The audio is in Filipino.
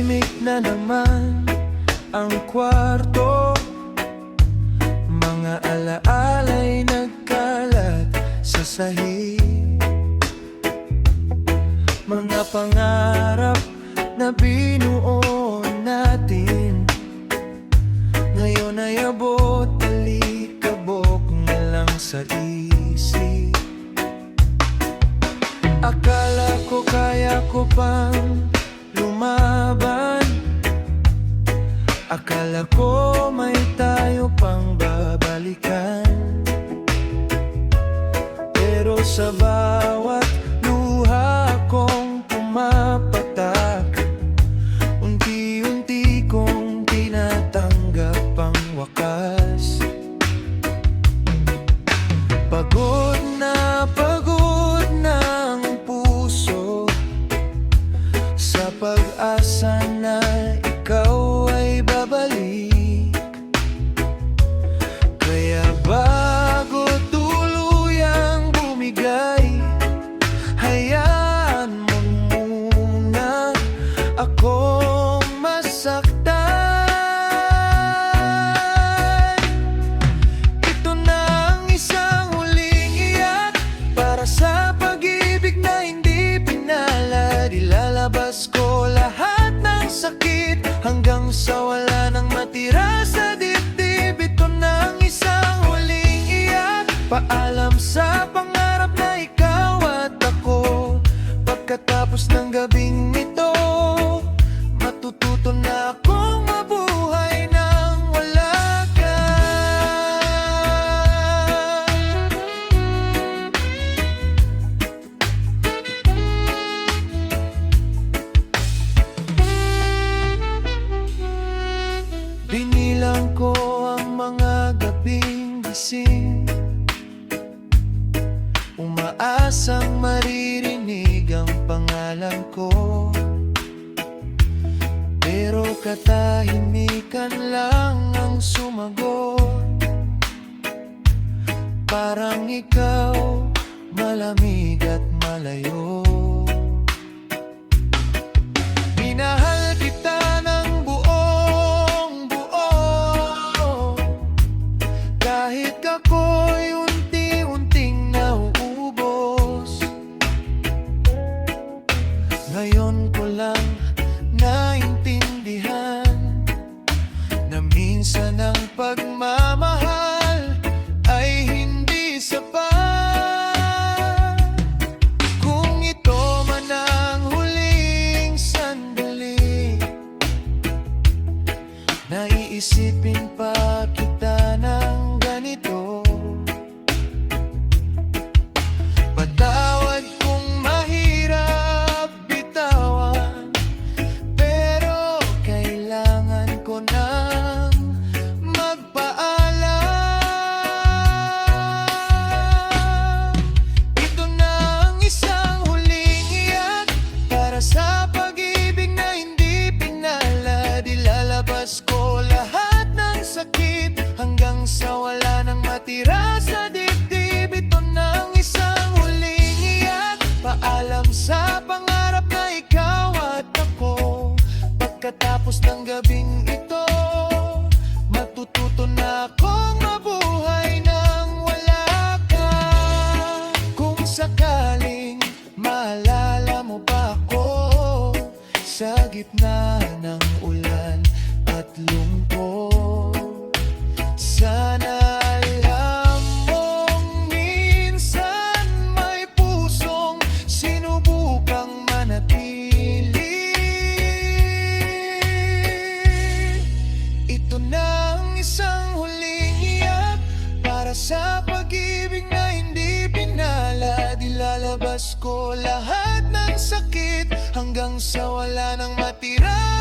Tahimik na naman ang kwarto, mga alaala'y nagkalat sa sahig. Mga pangarap na binuo natin, ngayon ay abot, talikabok na lang sa isip. Akala ko kaya ko pang lumaban, akala ko may tayo pang babalikan. Pero sa bawat luha kong pumapatak, unti-unti kong tinatanggap ang wakas. Pagod na ang puso sa pag-asa na ikaw ay babalik. Kaya bago tuluyang bumigay, hayaan mo muna akong masaktan. Ito na ang isang huling iyak para sa pag-ibig na hindi pinalad. Ilalabas ko lahat ng sakit hanggang sa wala nang matira sa dibdib. Ito na ang isang huling iyak, paalam sa pangarap na ikaw at ako. Pagkatapos ng gabing ito, matututo na akong mabuhay nang wala ka. Binilang ko ang mga gabing gising, umaasang maririnig ang pangalan ko. Pero katahimikan lang ang sumagot, parang ikaw malamig at malayo. Minahal kita ng buong buo, kahit ako'y unti-unting nauubos. Ngayon ko lang naintindihan na minsan ang pagmamahal ay hindi sapat. Kung ito man ang huling sandali, naiisipin pa kita ng ganito. Patawad kung mahirap bitawan, pero kailangan ko nang magpaalam. Ito na ang isang huling iyak para sa pag-ibig na hindi pinalad. Ilalabas ko lahat ng sakit hanggang sa wala nang matira sa dibdib. Ito na ang isang huling iyak, paalam sa pangarap na ikaw at ako. Pagkatapos ng gabing ito, matututo na akong mabuhay nang wala ka. Kung sakaling maalala mo pa ako sa gitna ng ulan at lungkot, sana alam mong minsan may pusong sinubukang manatili. Ito na ang isang huling iyak para sa pag-ibig na hindi pinalad. Ilalabas ko lahat ng sakit hanggang sa wala nang matira